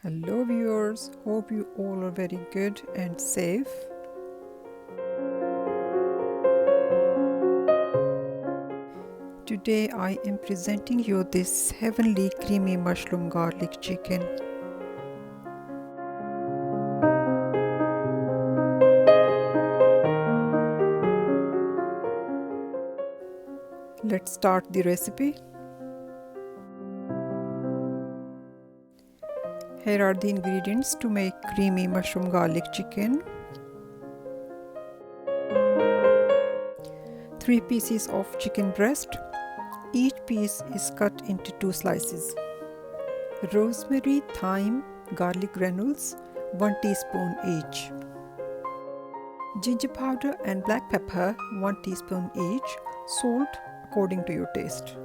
Hello viewers, hope you all are very good and safe. Today I am presenting you this heavenly creamy mushroom garlic chicken. Let's start the recipe. Here are the ingredients to make creamy mushroom garlic chicken. 3 pieces of chicken breast. Each piece is cut into 2 slices. Rosemary, thyme, garlic granules, 1 teaspoon each. Ginger powder and black pepper, 1 teaspoon each. Salt according to your taste.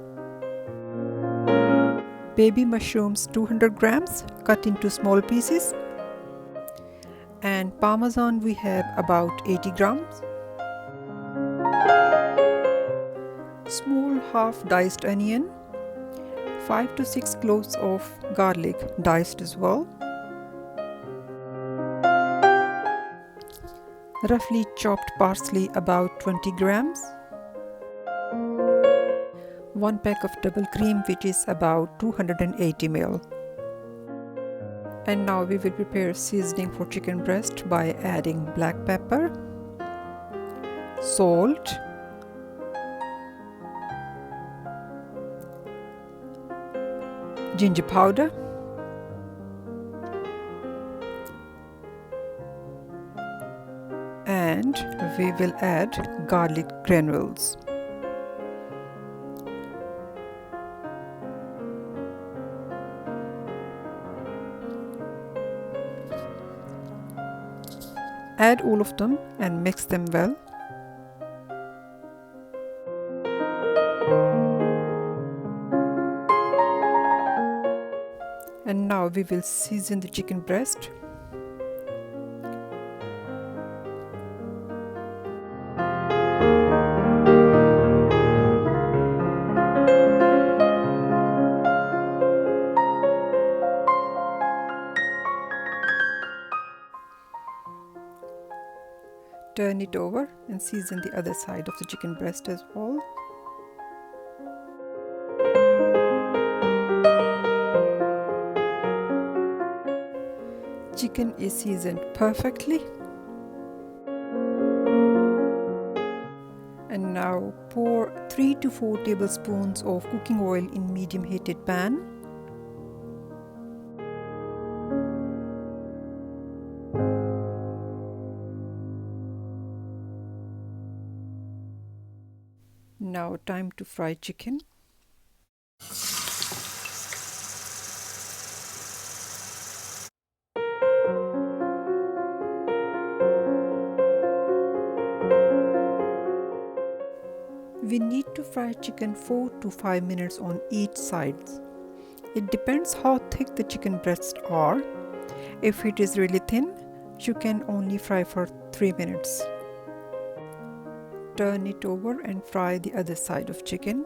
Baby mushrooms 200 grams cut into small pieces, and Parmesan we have about 80 grams. Small half diced onion, 5 to 6 cloves of garlic diced as well. Roughly chopped parsley about 20 grams. 1 pack of double cream, which is about 280 ml. And now we will prepare seasoning for chicken breast by adding black pepper, salt, ginger powder, and we will add garlic granules. Add all of them and mix them well. And now we will season the chicken breast. Turn it over and season the other side of the chicken breast as well. Chicken is seasoned perfectly. And now pour 3 to 4 tablespoons of cooking oil in medium heated pan. Now time to fry chicken. We need to fry chicken 4 to 5 minutes on each side. It depends how thick the chicken breasts are. If it is really thin, you can only fry for 3 minutes. Turn it over and fry the other side of chicken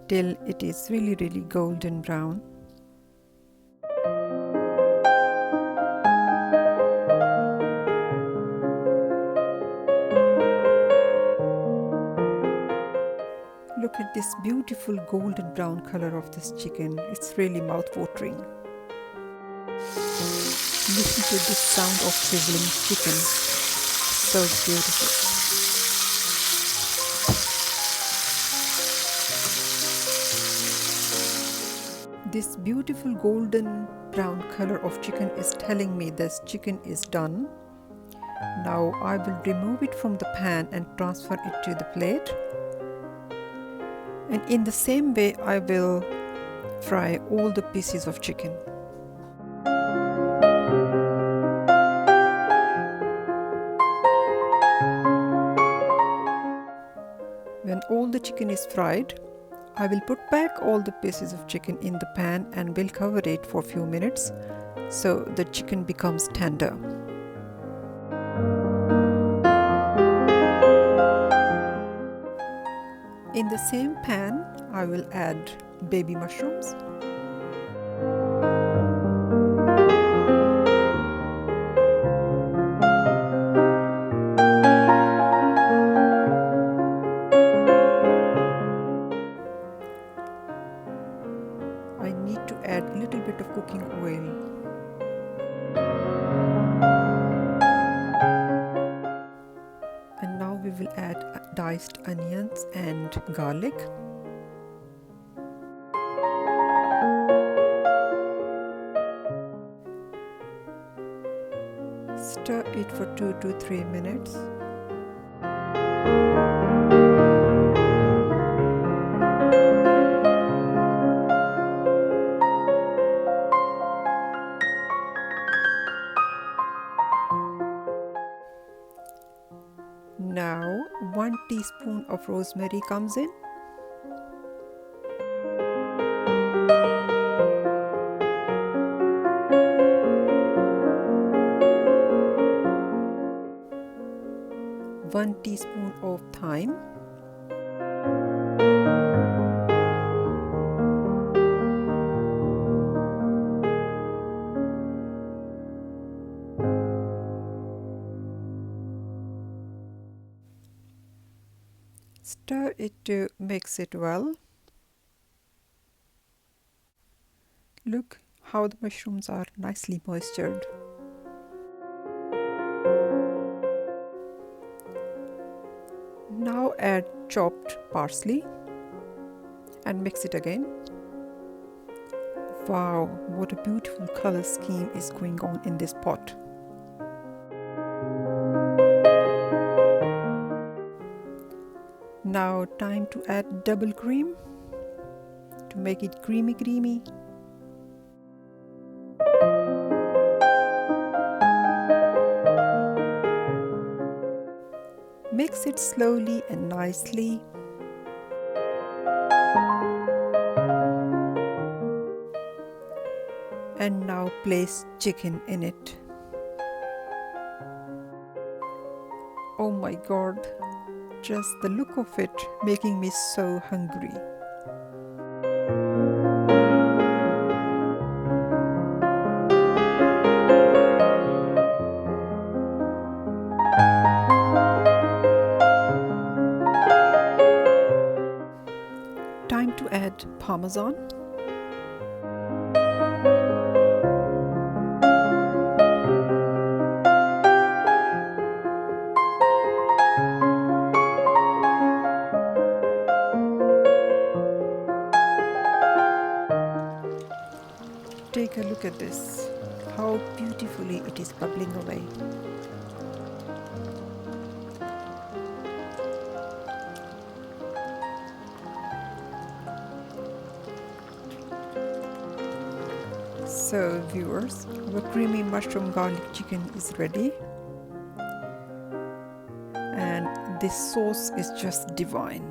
till it is really golden brown. Look at this beautiful golden brown color of this chicken. It's really mouth-watering. Listen to this sound of sizzling chicken. So beautiful. This beautiful golden brown color of chicken is telling me this chicken is done. Now I will remove it from the pan and transfer it to the plate. And in the same way I will fry all the pieces of chicken. When all the chicken is fried, I will put back all the pieces of chicken in the pan and will cover it for a few minutes so the chicken becomes tender. In the same pan, I will add baby mushrooms. add a little bit of cooking oil. And now we will add diced onions and garlic. Stir it for 2 to 3 minutes. Now 1 teaspoon of rosemary comes in. One teaspoon of thyme. Stir it to mix it well. Look how the mushrooms are nicely moistured. Now add chopped parsley and mix it again. Wow, what a beautiful color scheme is going on in this pot. Now time to add double cream to make it creamy. Mix it slowly and nicely. And now place chicken in it. Oh my God, just the look of it making me so hungry. Time to add Parmesan. Take a look at this, how beautifully it is bubbling away. So viewers, our creamy mushroom garlic chicken is ready. And this sauce is just divine.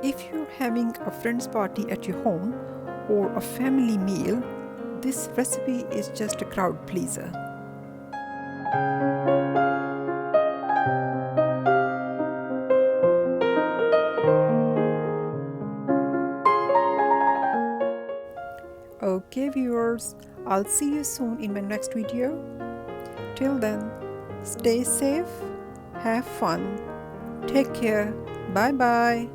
If you're having a friend's party at your home or a family meal, this recipe is just a crowd pleaser. Okay viewers, I'll see you soon in my next video. Till then, stay safe, have fun, take care, bye bye.